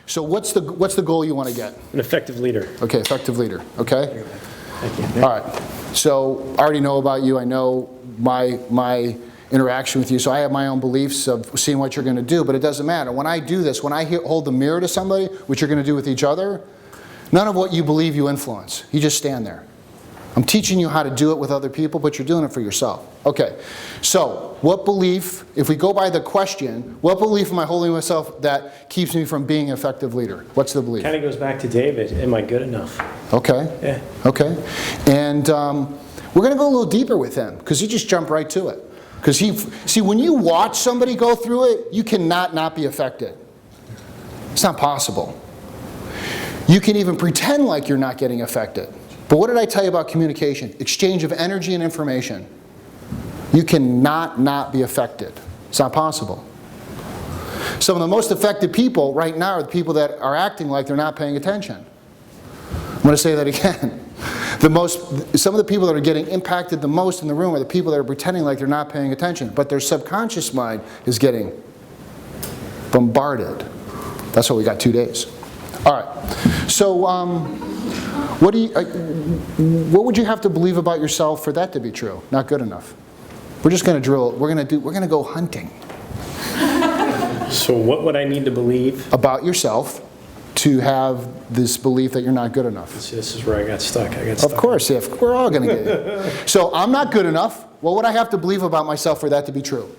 So what's the goal you want to get? An effective leader. Okay, effective leader. Okay. Thank you. All right. So I already know about you. I know my interaction with you. So I have my own beliefs of seeing what you're going to do. But it doesn't matter. When I do this, when I hold the mirror to somebody, which you're going to do with each other, none of what you believe you influence. You just stand there. I'm teaching you how to do it with other people, but you're doing it for yourself. Okay, so what belief, if we go by the question, what belief am I holding myself that keeps me from being an effective leader? What's the belief? Kind of goes back to David. Am I good enough? Okay. Yeah. Okay. And we're going to go a little deeper with him, because he just jumped right to it. Because see, when you watch somebody go through it, you cannot not be affected. It's not possible. You can even pretend like you're not getting affected. But what did I tell you about communication? Exchange of energy and information. You cannot not be affected. It's not possible. Some of the most affected people right now are the people that are acting like they're not paying attention. I'm going to say that again. Some of the people that are getting impacted the most in the room are the people that are pretending like they're not paying attention, but their subconscious mind is getting bombarded. That's why we got 2 days. All right. So, what would you have to believe about yourself for that to be true? Not good enough. We're just going to drill. We're going to go hunting. So what would I need to believe about yourself to have this belief that you're not good enough? This is where I got stuck. Of course, if we're all going to get it. So I'm not good enough. What would I have to believe about myself for that to be true?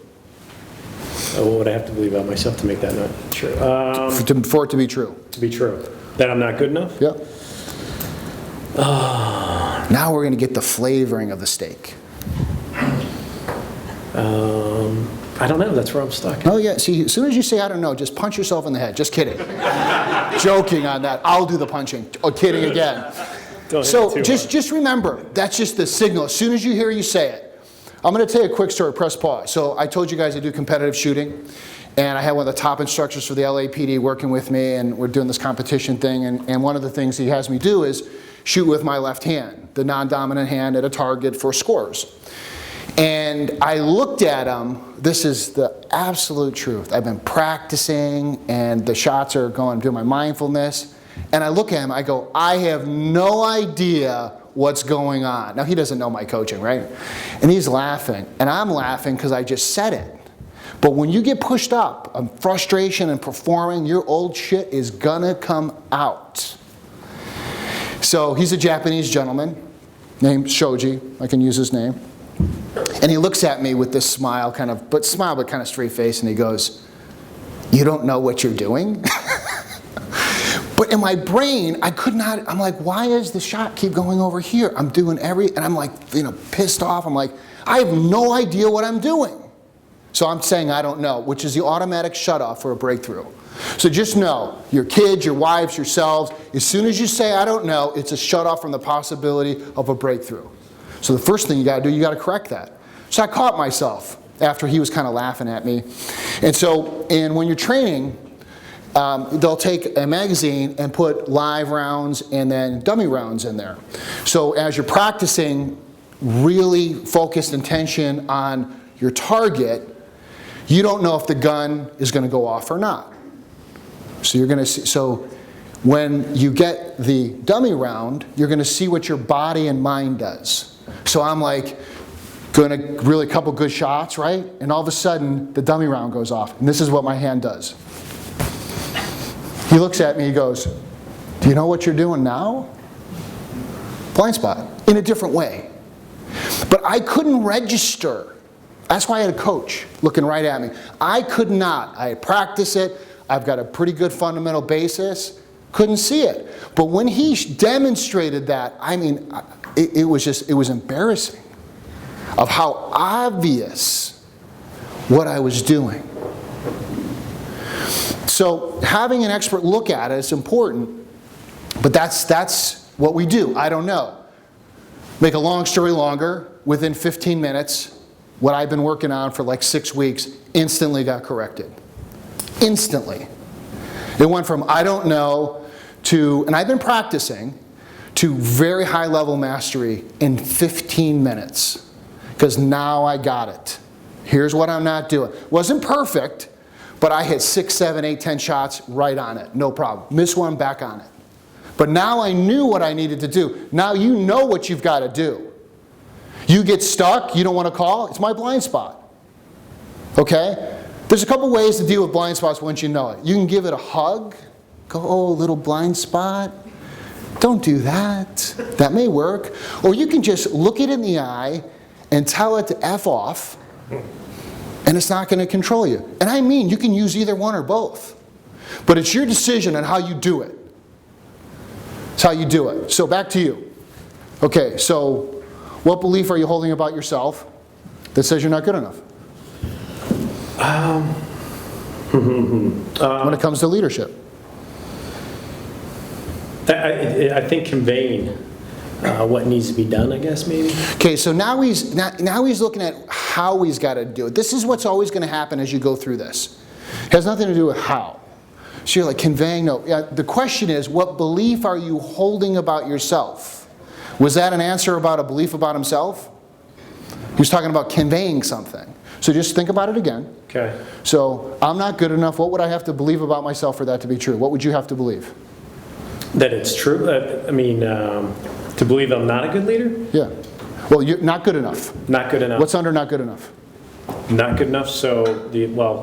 What would I have to believe about myself to make that not true? For it to be true. To be true. That I'm not good enough? Yeah. Now we're going to get the flavoring of the steak. I don't know. That's where I'm stuck. Oh, yeah. See, as soon as you say, I don't know, just punch yourself in the head. Just kidding. Joking on that. I'll do the punching. Oh, kidding again. So just remember, that's just the signal. As soon as you hear you say it. I'm going to tell you a quick story. Press pause. So I told you guys I do competitive shooting. And I had one of the top instructors for the LAPD working with me. And we're doing this competition thing. And one of the things he has me do is shoot with my left hand, the non-dominant hand at a target for scores. And I looked at him. This is the absolute truth. I've been practicing, and the shots are going, I'm doing my mindfulness. And I look at him, I go, I have no idea what's going on. Now, he doesn't know my coaching, right? And he's laughing. And I'm laughing because I just said it. But when you get pushed up on frustration and performing, your old shit is gonna come out. So he's a Japanese gentleman named Shoji. I can use his name. And he looks at me with this smile, kind of straight face, and he goes, you don't know what you're doing? But in my brain, I could not, I'm like, why does the shot keep going over here? I'm doing and I'm like, pissed off. I'm like, I have no idea what I'm doing. So I'm saying I don't know, which is the automatic shutoff for a breakthrough. So just know, your kids, your wives, yourselves, as soon as you say I don't know, it's a shutoff from the possibility of a breakthrough. So the first thing you got to do, you got to correct that. So I caught myself after he was kind of laughing at me. And when you're training, they'll take a magazine and put live rounds and then dummy rounds in there. So as you're practicing really focused attention on your target, you don't know if the gun is going to go off or not. So you're going to see, so when you get the dummy round, you're going to see what your body and mind does. So I'm like, going to really a couple good shots, right? And all of a sudden, the dummy round goes off. And this is what my hand does. He looks at me, he goes, do you know what you're doing now? Blind spot, in a different way. But I couldn't register. That's why I had a coach looking right at me. I could not. I had practiced it. I've got a pretty good fundamental basis. Couldn't see it. But when he demonstrated that, I mean, it was embarrassing of how obvious what I was doing. So having an expert look at it is important, but that's what we do. I don't know. Make a long story longer, within 15 minutes, what I've been working on for like 6 weeks instantly got corrected. Instantly. It went from I don't know to, and I've been practicing, to very high level mastery in 15 minutes. Because now I got it. Here's what I'm not doing. Wasn't perfect, but I hit 6, 7, 8, 10 shots right on it, no problem. Miss one, back on it. But now I knew what I needed to do. Now you know what you've got to do. You get stuck, you don't want to call, it's my blind spot. Okay? There's a couple ways to deal with blind spots once you know it. You can give it a hug, go, oh, little blind spot. Don't do that. That may work. Or you can just look it in the eye and tell it to F off, and it's not going to control you. And I mean, you can use either one or both. But it's your decision on how you do it. It's how you do it. So back to you. Okay, so what belief are you holding about yourself that says you're not good enough? When it comes to leadership. I think conveying what needs to be done, I guess, maybe. Okay, so now he's looking at how he's got to do it. This is what's always going to happen as you go through this. It has nothing to do with how. So you're like, conveying, no. Yeah, the question is, what belief are you holding about yourself? Was that an answer about a belief about himself? He was talking about conveying something. So just think about it again. Okay. So, I'm not good enough. What would I have to believe about myself for that to be true? What would you have to believe? That it's true? To believe I'm not a good leader? Yeah. Well, you're not good enough. Not good enough. What's under not good enough? Not good enough. So,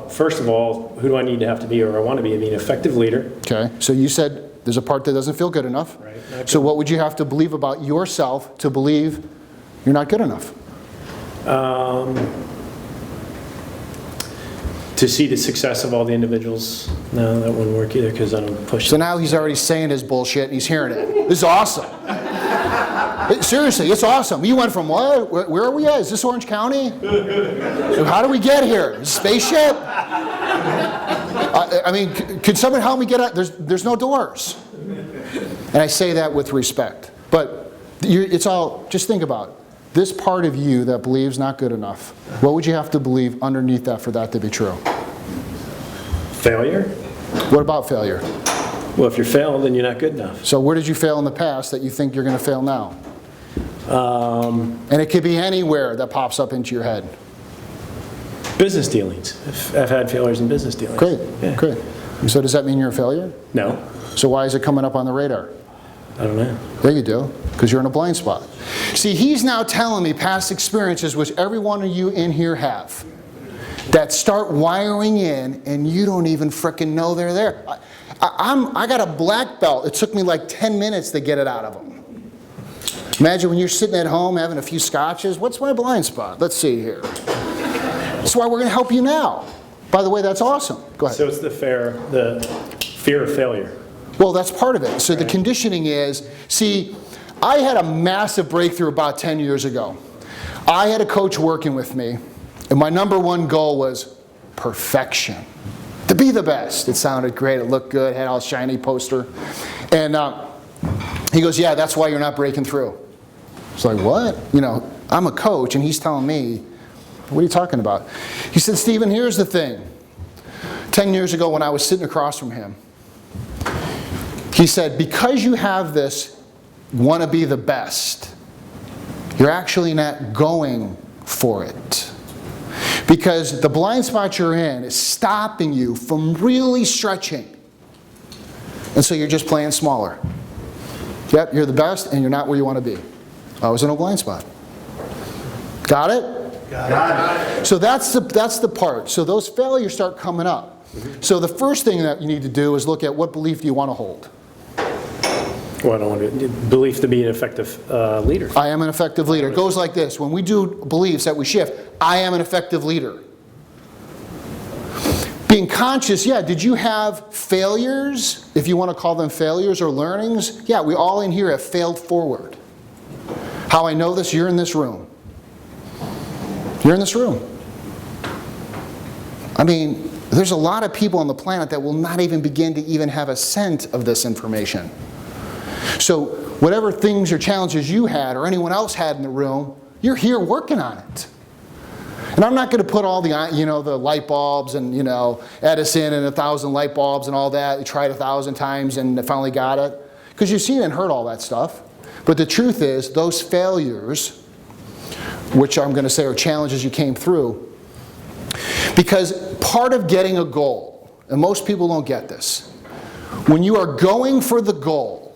first of all, who do I need to have to be, or I want to be an effective leader? Okay. So you said there's a part that doesn't feel good enough. Right. So what would you have to believe about yourself to believe you're not good enough? To see the success of all the individuals. No, that wouldn't work either because I don't push. So now he's already saying his bullshit and he's hearing it. This is awesome. Seriously, it's awesome. You went from what? Where are we at? Is this Orange County? How do we get here? Spaceship? I mean, could someone help me get out? There's no doors. And I say that with respect. But it's all, just think about it. This part of you that believes not good enough, what would you have to believe underneath that for that to be true? Failure? What about failure? Well, if you're failing, then you're not good enough. So where did you fail in the past that you think you're going to fail now? And it could be anywhere that pops up into your head. Business dealings. I've had failures in business dealings. Great, Yeah. great. So does that mean you're a failure? No, So why is it coming up on the radar? I don't know. There you do, because you're in a blind spot. See, he's now telling me past experiences, which every one of you in here have, that start wiring in, and you don't even frickin' know they're there. I got a black belt. It took me like 10 minutes to get it out of them. Imagine when you're sitting at home having a few scotches. What's my blind spot? Let's see here. That's why we're going to help you now. By the way, that's awesome. Go ahead. So it's the fear of failure. Well, that's part of it. So the conditioning is, see, I had a massive breakthrough about 10 years ago. I had a coach working with me, and my number one goal was perfection. To be the best. It sounded great, it looked good, had all shiny poster. And he goes, yeah, that's why you're not breaking through. It's like, what? You know, I'm a coach, and he's telling me, what are you talking about? He said, Stephen, here's the thing. 10 years ago when I was sitting across from him, he said, because you have this want to be the best, you're actually not going for it. Because the blind spot you're in is stopping you from really stretching. And so you're just playing smaller. Yep, you're the best and you're not where you want to be. I was in a blind spot. Got it? Got it. So that's the part. So those failures start coming up. So the first thing that you need to do is look at what belief do you want to hold. Well, I don't want to belief to be an effective leader. I am an effective leader. It goes like this. When we do beliefs that we shift, I am an effective leader. Being conscious, yeah, did you have failures? If you want to call them failures or learnings, yeah, we all in here have failed forward. How I know this, you're in this room. You're in this room. I mean, there's a lot of people on the planet that will not even begin to even have a scent of this information. So whatever things or challenges you had or anyone else had in the room, you're here working on it. And I'm not going to put all the, the light bulbs and, Edison and 1,000 light bulbs and all that. You tried 1,000 times and finally got it. Because you've seen and heard all that stuff. But the truth is, those failures, which I'm going to say are challenges you came through, because part of getting a goal, and most people don't get this. When you are going for the goal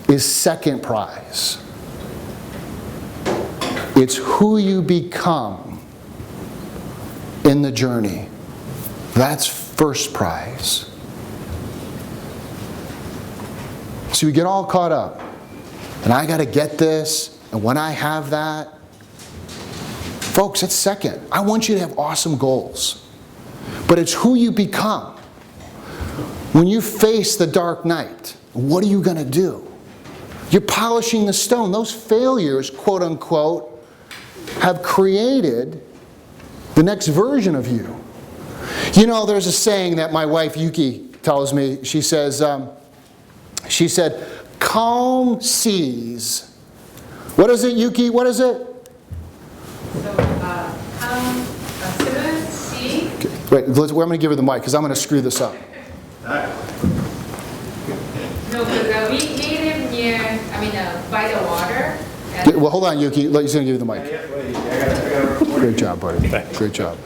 is second prize. It's who you become in the journey. That's first prize. So we get all caught up. And I got to get this, and when I have that, folks, it's second. I want you to have awesome goals. But it's who you become. When you face the dark night, what are you going to do? You're polishing the stone. Those failures, quote unquote, have created the next version of you. You know, there's a saying that my wife Yuki tells me. She said, calm seas. What is it, Yuki? What is it? So, calm, sea. Okay. Wait, I'm going to give her the mic because I'm going to screw this up. No, because we live near, by the water. Well, hold on, Yuki. He's going to give you the mic. Great job, buddy. Great job.